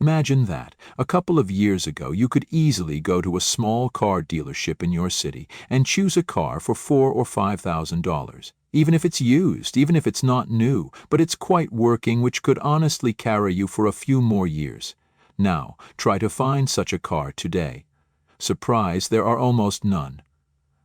Imagine that. A couple of years ago, you could easily go to a small car dealership in your city and choose a car for $4,000 or $5,000. Even if it's used, even if it's not new, but it's quite working, which could honestly carry you for a few more years. Now, try to find such a car today. Surprise, there are almost none.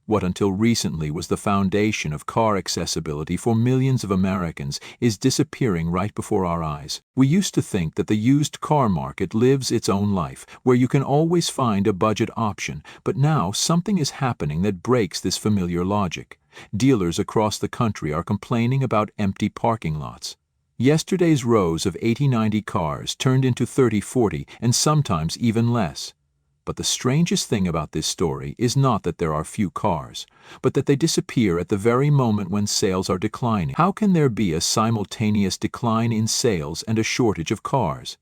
What until recently was the foundation of car accessibility for millions of Americans is disappearing right before our eyes. We used to think that the used car market lives its own life, where you can always find a budget option, but now something is happening that breaks this familiar logic. Dealers across the country are complaining about empty parking lots. Yesterday's rows of 80-90 cars turned into 30-40 and sometimes even less. But the strangest thing about this story is not that there are few cars, but that they disappear at the very moment when sales are declining. How can there be a simultaneous decline in sales and a shortage of cars?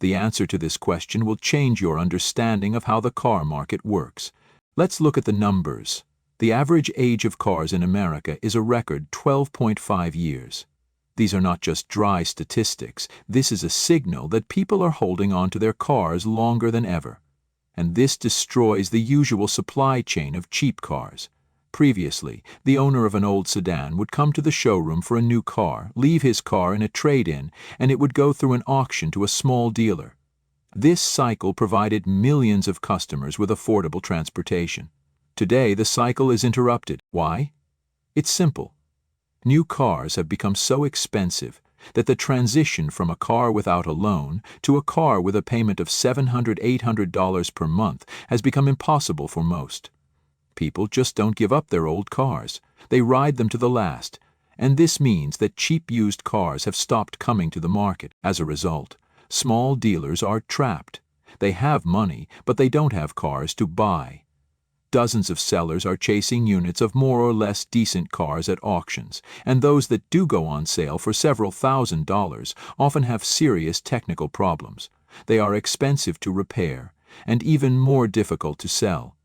The answer to this question will change your understanding of how the car market works. Let's look at the numbers. The average age of cars in America is a record 12.5 years. These are not just dry statistics. This is a signal that people are holding on to their cars longer than ever. And this destroys the usual supply chain of cheap cars. Previously, the owner of an old sedan would come to the showroom for a new car, leave his car in a trade-in, and it would go through an auction to a small dealer. This cycle provided millions of customers with affordable transportation. Today, the cycle is interrupted. Why? It's simple. New cars have become so expensive that the transition from a car without a loan to a car with a payment of $700, $800 per month has become impossible for most. People just don't give up their old cars. They ride them to the last, and this means that cheap used cars have stopped coming to the market. As a result, small dealers are trapped. They have money, but they don't have cars to buy. Dozens of sellers are chasing units of more or less decent cars at auctions, and those that do go on sale for several $1,000s often have serious technical problems. They are expensive to repair, and even more difficult to sell.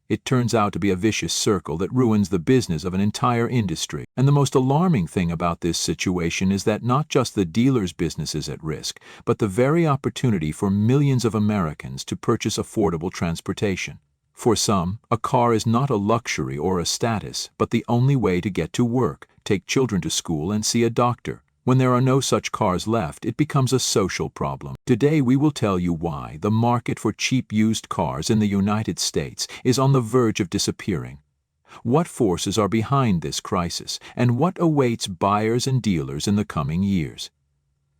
It turns out to be a vicious circle that ruins the business of an entire industry. And the most alarming thing about this situation is that not just the dealer's business is at risk, but the very opportunity for millions of Americans to purchase affordable transportation. For some, a car is not a luxury or a status, but the only way to get to work, take children to school, and see a doctor. When there are no such cars left, it becomes a social problem. Today we will tell you why the market for cheap used cars in the United States is on the verge of disappearing. What forces are behind this crisis, and what awaits buyers and dealers in the coming years?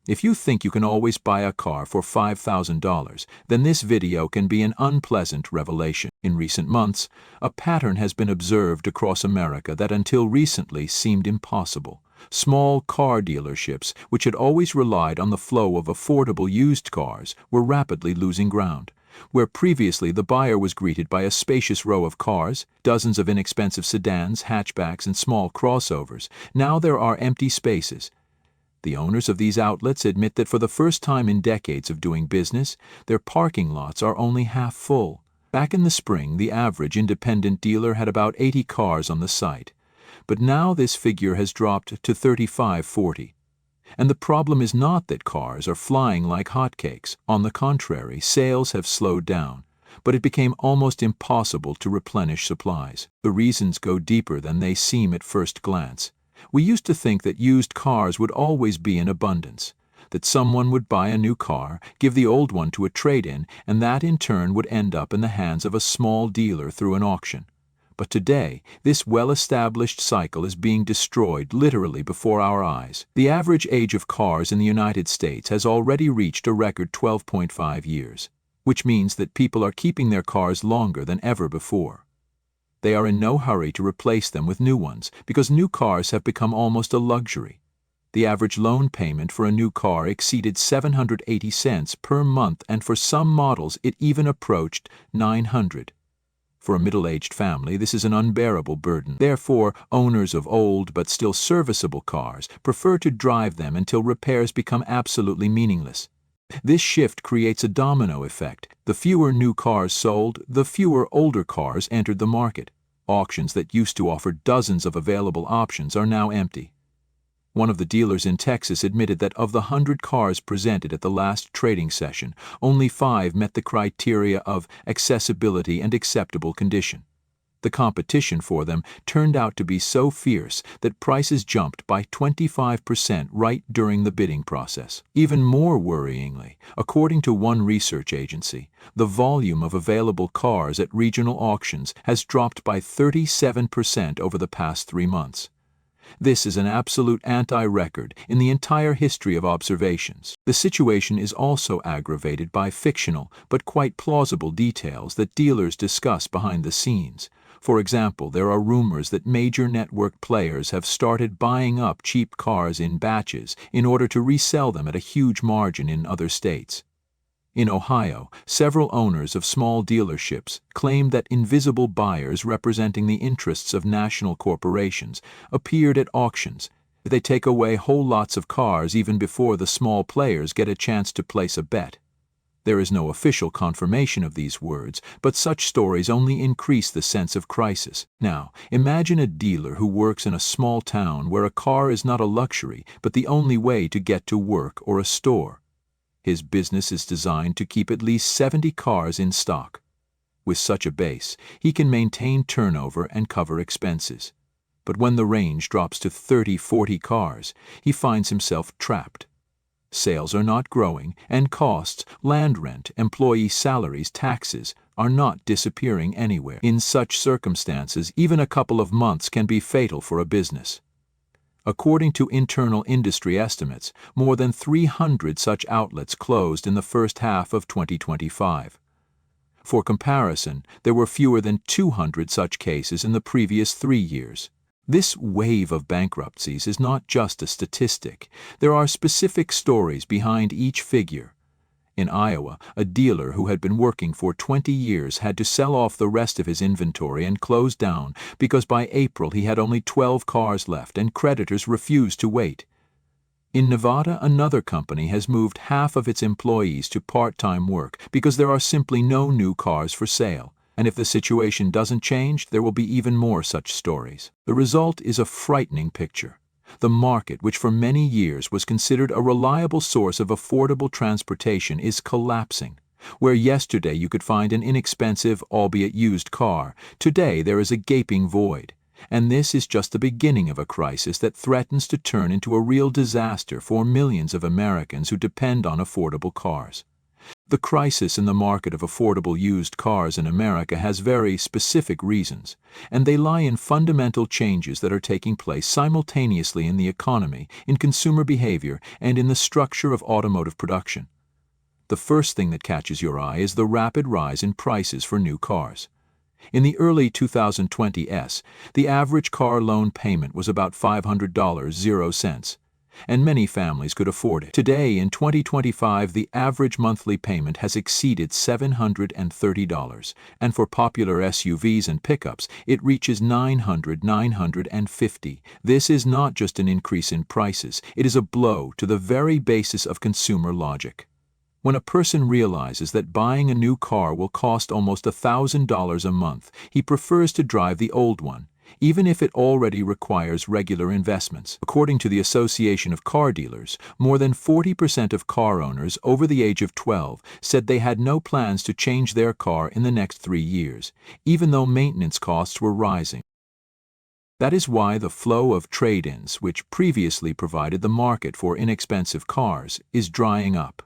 If you think you can always buy a car for $5,000, then this video can be an unpleasant revelation. In recent months, a pattern has been observed across America that until recently seemed impossible. Small car dealerships, which had always relied on the flow of affordable used cars, were rapidly losing ground. Where previously the buyer was greeted by a spacious row of cars, dozens of inexpensive sedans, hatchbacks, and small crossovers, now there are empty spaces. The owners of these outlets admit that for the first time in decades of doing business, their parking lots are only half full. Back in the spring, the average independent dealer had about 80 cars on the site, but now this figure has dropped to 35-40. And the problem is not that cars are flying like hotcakes. On the contrary, sales have slowed down, but it became almost impossible to replenish supplies. The reasons go deeper than they seem at first glance. We used to think that used cars would always be in abundance, that someone would buy a new car, give the old one to a trade-in, and that in turn would end up in the hands of a small dealer through an auction. But today, this well-established cycle is being destroyed literally before our eyes. The average age of cars in the United States has already reached a record 12.5 years, which means that people are keeping their cars longer than ever before. They are in no hurry to replace them with new ones, because new cars have become almost a luxury. The average loan payment for a new car exceeded 780 cents per month, and for some models it even approached 900. For a middle-aged family, this is an unbearable burden. Therefore, owners of old but still serviceable cars prefer to drive them until repairs become absolutely meaningless. This shift creates a domino effect. The fewer new cars sold, the fewer older cars entered the market. Auctions that used to offer dozens of available options are now empty. One of the dealers in Texas admitted that of the 100 cars presented at the last trading session, only 5 met the criteria of accessibility and acceptable condition. The competition for them turned out to be so fierce that prices jumped by 25% right during the bidding process. Even more worryingly, according to one research agency, the volume of available cars at regional auctions has dropped by 37% over the past 3 months. This is an absolute anti-record in the entire history of observations. The situation is also aggravated by fictional but quite plausible details that dealers discuss behind the scenes. For example, there are rumors that major network players have started buying up cheap cars in batches in order to resell them at a huge margin in other states. In Ohio, several owners of small dealerships claim that invisible buyers representing the interests of national corporations appeared at auctions. They take away whole lots of cars even before the small players get a chance to place a bet. There is no official confirmation of these words, but such stories only increase the sense of crisis. Now, imagine a dealer who works in a small town where a car is not a luxury, but the only way to get to work or a store. His business is designed to keep at least 70 cars in stock. With such a base, he can maintain turnover and cover expenses. But when the range drops to 30-40 cars, he finds himself trapped. Sales are not growing, and costs, land rent, employee salaries, taxes, are not disappearing anywhere. In such circumstances, even a couple of months can be fatal for a business. According to internal industry estimates, more than 300 such outlets closed in the first half of 2025. For comparison, there were fewer than 200 such cases in the previous 3 years. This wave of bankruptcies is not just a statistic. There are specific stories behind each figure. In Iowa, a dealer who had been working for 20 years had to sell off the rest of his inventory and close down because by April he had only 12 cars left and creditors refused to wait. In Nevada, another company has moved half of its employees to part-time work because there are simply no new cars for sale. And if the situation doesn't change, there will be even more such stories. The result is a frightening picture. The market, which for many years was considered a reliable source of affordable transportation, is collapsing. Where yesterday you could find an inexpensive, albeit used car, today there is a gaping void. And this is just the beginning of a crisis that threatens to turn into a real disaster for millions of Americans who depend on affordable cars. The crisis in the market of affordable used cars in America has very specific reasons, and they lie in fundamental changes that are taking place simultaneously in the economy, in consumer behavior, and in the structure of automotive production. The first thing that catches your eye is the rapid rise in prices for new cars. In the early 2020s, the average car loan payment was about $500.00, and many families could afford it. Today, in 2025, the average monthly payment has exceeded $730, and for popular SUVs and pickups, it reaches $950. This is not just an increase in prices, it is a blow to the very basis of consumer logic. When a person realizes that buying a new car will cost almost $1,000 a month, he prefers to drive the old one, even if it already requires regular investments. According to the Association of Car Dealers, more than 40% of car owners over the age of 12 said they had no plans to change their car in the next 3 years, even though maintenance costs were rising. That is why the flow of trade-ins, which previously provided the market for inexpensive cars, is drying up.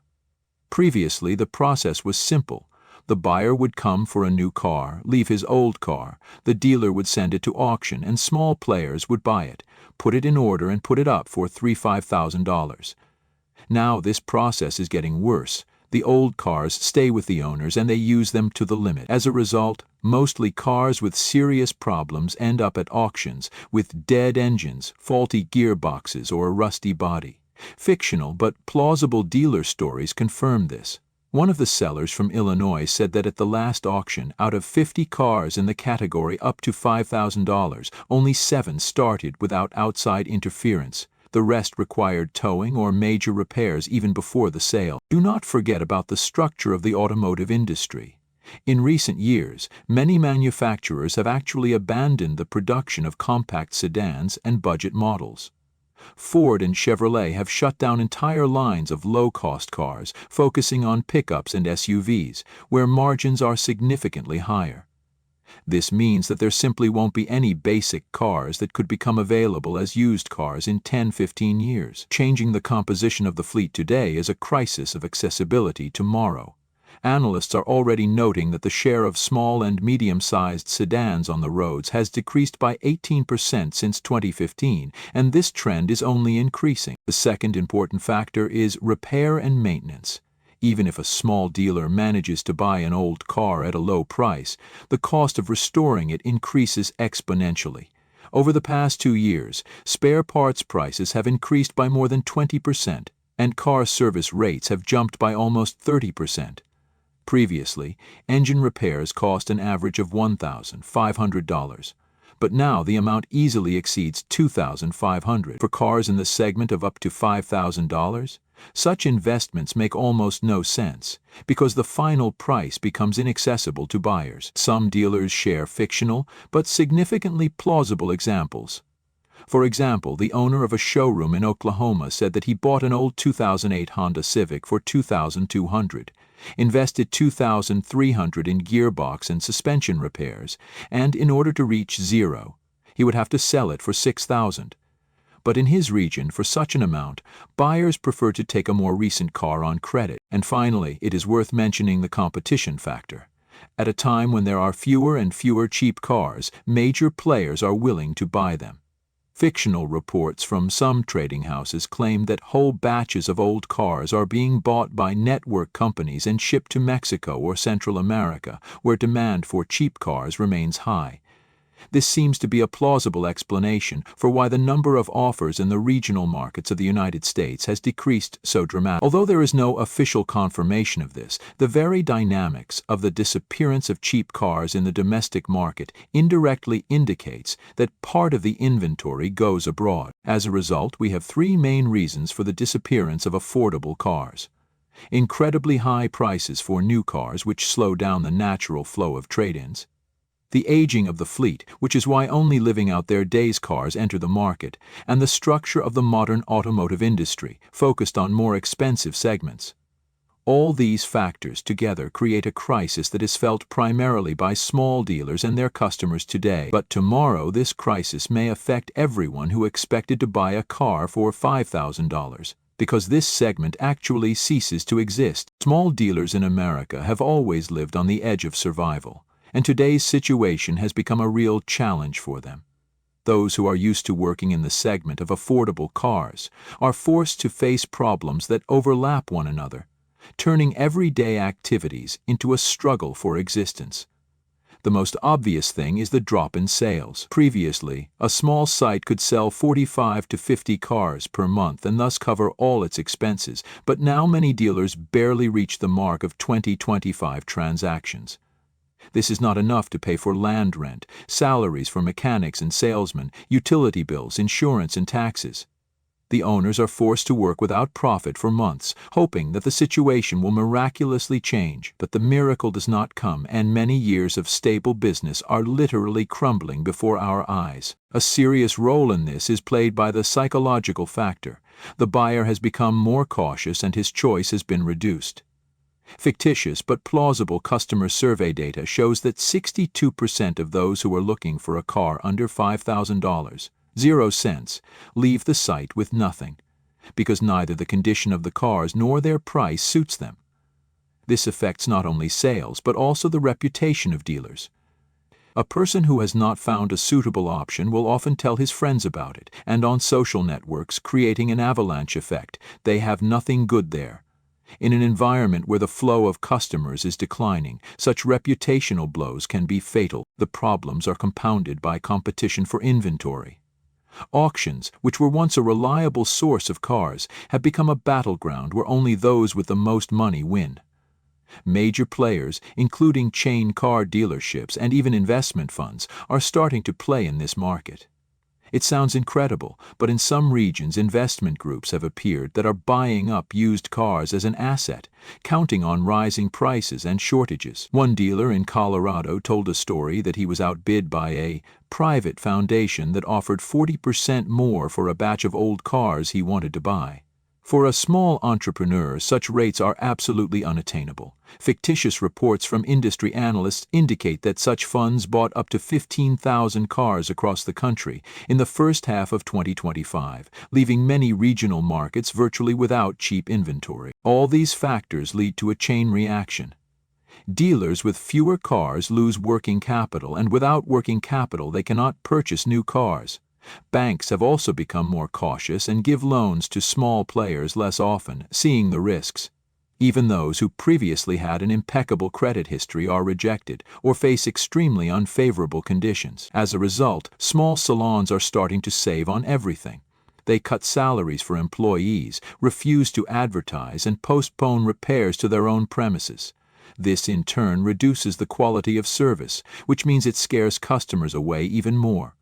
Previously, the process was simple. The buyer would come for a new car, leave his old car, the dealer would send it to auction, and small players would buy it, put it in order, and put it up for $3,000–$5,000. Now this process is getting worse. The old cars stay with the owners and they use them to the limit. As a result, mostly cars with serious problems end up at auctions with dead engines, faulty gearboxes, or a rusty body. Fictional but plausible dealer stories confirm this. One of the sellers from Illinois said that at the last auction, out of 50 cars in the category up to $5,000, only 7 started without outside interference. The rest required towing or major repairs even before the sale. Do not forget about the structure of the automotive industry. In recent years, many manufacturers have actually abandoned the production of compact sedans and budget models. Ford and Chevrolet have shut down entire lines of low-cost cars, focusing on pickups and SUVs, where margins are significantly higher. This means that there simply won't be any basic cars that could become available as used cars in 10-15 years. Changing the composition of the fleet today is a crisis of accessibility tomorrow. Analysts are already noting that the share of small and medium-sized sedans on the roads has decreased by 18% since 2015, and this trend is only increasing. The second important factor is repair and maintenance. Even if a small dealer manages to buy an old car at a low price, the cost of restoring it increases exponentially. Over the past 2 years, spare parts prices have increased by more than 20%, and car service rates have jumped by almost 30%. Previously, engine repairs cost an average of $1,500, but now the amount easily exceeds $2,500 for cars in the segment of up to $5,000. Such investments make almost no sense, because the final price becomes inaccessible to buyers. Some dealers share fictional but significantly plausible examples. For example, the owner of a showroom in Oklahoma said that he bought an old 2008 Honda Civic for $2,200, invested $2,300 in gearbox and suspension repairs, and in order to reach zero, he would have to sell it for $6,000. But in his region, for such an amount, buyers prefer to take a more recent car on credit. And finally, it is worth mentioning the competition factor. At a time when there are fewer and fewer cheap cars, major players are willing to buy them. Fictional reports from some trading houses claim that whole batches of old cars are being bought by network companies and shipped to Mexico or Central America, where demand for cheap cars remains high. This seems to be a plausible explanation for why the number of offers in the regional markets of the United States has decreased so dramatically. Although there is no official confirmation of this, the very dynamics of the disappearance of cheap cars in the domestic market indirectly indicates that part of the inventory goes abroad. As a result, we have 3 main reasons for the disappearance of affordable cars. Incredibly high prices for new cars, which slow down the natural flow of trade-ins. The aging of the fleet, which is why only living out their days cars enter the market, and the structure of the modern automotive industry, focused on more expensive segments. All these factors together create a crisis that is felt primarily by small dealers and their customers today. But tomorrow this crisis may affect everyone who expected to buy a car for $5,000. Because this segment actually ceases to exist. Small dealers in America have always lived on the edge of survival, and today's situation has become a real challenge for them. Those who are used to working in the segment of affordable cars are forced to face problems that overlap one another, turning everyday activities into a struggle for existence. The most obvious thing is the drop in sales. Previously, a small site could sell 45 to 50 cars per month and thus cover all its expenses, but now many dealers barely reach the mark of 20-25 transactions. This is not enough to pay for land rent, salaries for mechanics and salesmen, utility bills, insurance, and taxes. The owners are forced to work without profit for months, hoping that the situation will miraculously change. But the miracle does not come, and many years of stable business are literally crumbling before our eyes. A serious role in this is played by the psychological factor. The buyer has become more cautious and his choice has been reduced. Fictitious but plausible customer survey data shows that 62% of those who are looking for a car under $5,000, 0 cents, leave the site with nothing, because neither the condition of the cars nor their price suits them. This affects not only sales but also the reputation of dealers. A person who has not found a suitable option will often tell his friends about it, and on social networks, creating an avalanche effect. They have nothing good there. In an environment where the flow of customers is declining, such reputational blows can be fatal. The problems are compounded by competition for inventory. Auctions, which were once a reliable source of cars, have become a battleground where only those with the most money win. Major players, including chain car dealerships and even investment funds, are starting to play in this market. It sounds incredible, but in some regions investment groups have appeared that are buying up used cars as an asset, counting on rising prices and shortages. One dealer in Colorado told a story that he was outbid by a private foundation that offered 40% more for a batch of old cars he wanted to buy. For a small entrepreneur, such rates are absolutely unattainable. Fictitious reports from industry analysts indicate that such funds bought up to 15,000 cars across the country in the first half of 2025, leaving many regional markets virtually without cheap inventory. All these factors lead to a chain reaction. Dealers with fewer cars lose working capital, and without working capital they cannot purchase new cars. Banks have also become more cautious and give loans to small players less often, seeing the risks. Even those who previously had an impeccable credit history are rejected or face extremely unfavorable conditions. As a result, small salons are starting to save on everything. They cut salaries for employees, refuse to advertise, and postpone repairs to their own premises. This in turn reduces the quality of service, which means it scares customers away even more.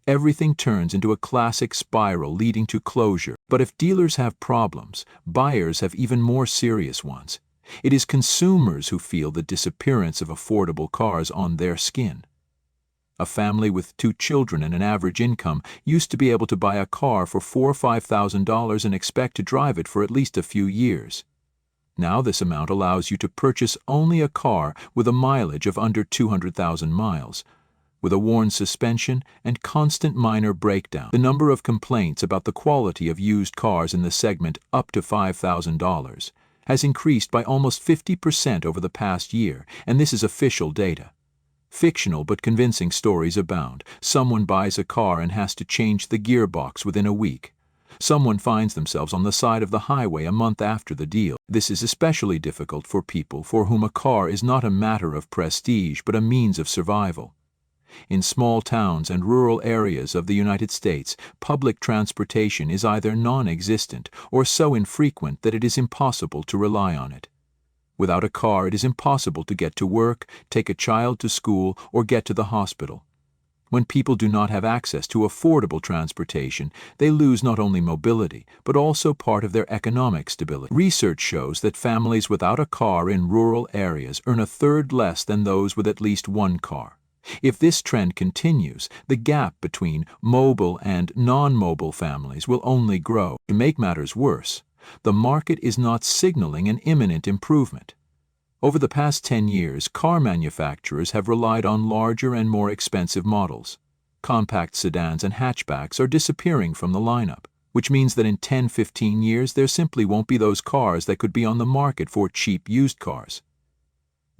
Everything turns into a classic spiral leading to closure. But if dealers have problems, buyers have even more serious ones. It is consumers who feel the disappearance of affordable cars on their skin. A family with 2 children and an average income used to be able to buy a car for $4,000 or $5,000 and expect to drive it for at least a few years. Now this amount allows you to purchase only a car with a mileage of under 200,000 miles. With a worn suspension and constant minor breakdown. The number of complaints about the quality of used cars in the segment up to $5,000 has increased by almost 50% over the past year, and this is official data. Fictional but convincing stories abound. Someone buys a car and has to change the gearbox within a week. Someone finds themselves on the side of the highway a month after the deal. This is especially difficult for people for whom a car is not a matter of prestige but a means of survival. In small towns and rural areas of the United States, public transportation is either non-existent or so infrequent that it is impossible to rely on it. Without a car, it is impossible to get to work, take a child to school, or get to the hospital. When people do not have access to affordable transportation, they lose not only mobility, but also part of their economic stability. Research shows that families without a car in rural areas earn a third less than those with at least one car. If this trend continues, the gap between mobile and non-mobile families will only grow. To make matters worse, the market is not signaling an imminent improvement. Over the past 10 years, car manufacturers have relied on larger and more expensive models. Compact sedans and hatchbacks are disappearing from the lineup, which means that in 10-15 years there simply won't be those cars that could be on the market for cheap used cars.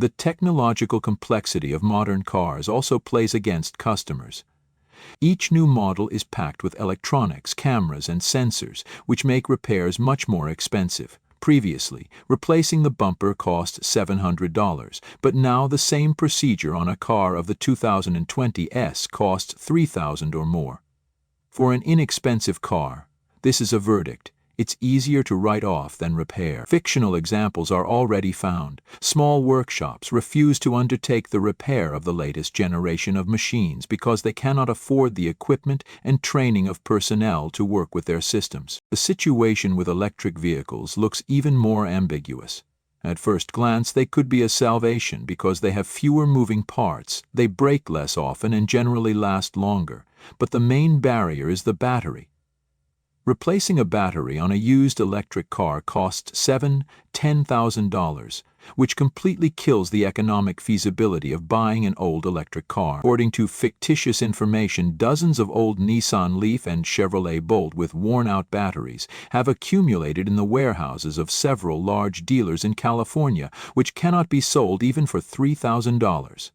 The technological complexity of modern cars also plays against customers. Each new model is packed with electronics, cameras, and sensors, which make repairs much more expensive. Previously, replacing the bumper cost $700, but now the same procedure on a car of the 2020 S costs $3,000 or more. For an inexpensive car, this is a verdict. It's easier to write off than repair. Fictional examples are already found. Small workshops refuse to undertake the repair of the latest generation of machines because they cannot afford the equipment and training of personnel to work with their systems. The situation with electric vehicles looks even more ambiguous. At first glance, they could be a salvation because they have fewer moving parts, they break less often and generally last longer. But the main barrier is the battery. Replacing a battery on a used electric car costs $7,000–$10,000, which completely kills the economic feasibility of buying an old electric car. According to fictitious information, dozens of old Nissan Leaf and Chevrolet Bolt with worn-out batteries have accumulated in the warehouses of several large dealers in California, which cannot be sold even for $3,000.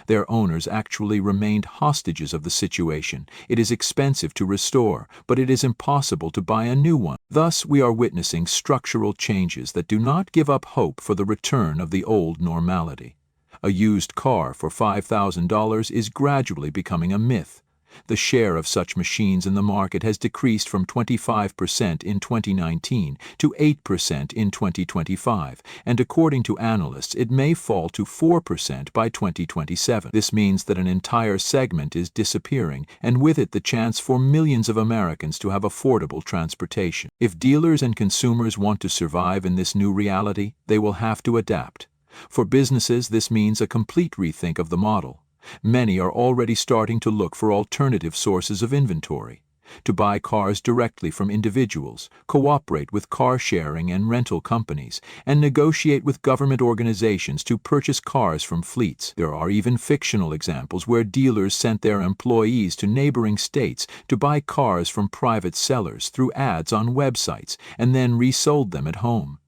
Their owners actually remained hostages of the situation. It is expensive to restore, but it is impossible to buy a new one. Thus, we are witnessing structural changes that do not give up hope for the return of the old normality. A used car for $5,000 is gradually becoming a myth. The share of such machines in the market has decreased from 25% in 2019 to 8% in 2025, and according to analysts, it may fall to 4% by 2027. This means that an entire segment is disappearing, and with it the chance for millions of Americans to have affordable transportation. If dealers and consumers want to survive in this new reality, they will have to adapt. For businesses, this means a complete rethink of the model. Many are already starting to look for alternative sources of inventory, to buy cars directly from individuals, cooperate with car sharing and rental companies, and negotiate with government organizations to purchase cars from fleets. There are even fictional examples where dealers sent their employees to neighboring states to buy cars from private sellers through ads on websites and then resold them at home.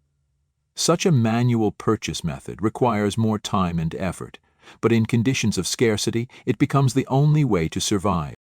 Such a manual purchase method requires more time and effort, but in conditions of scarcity, it becomes the only way to survive.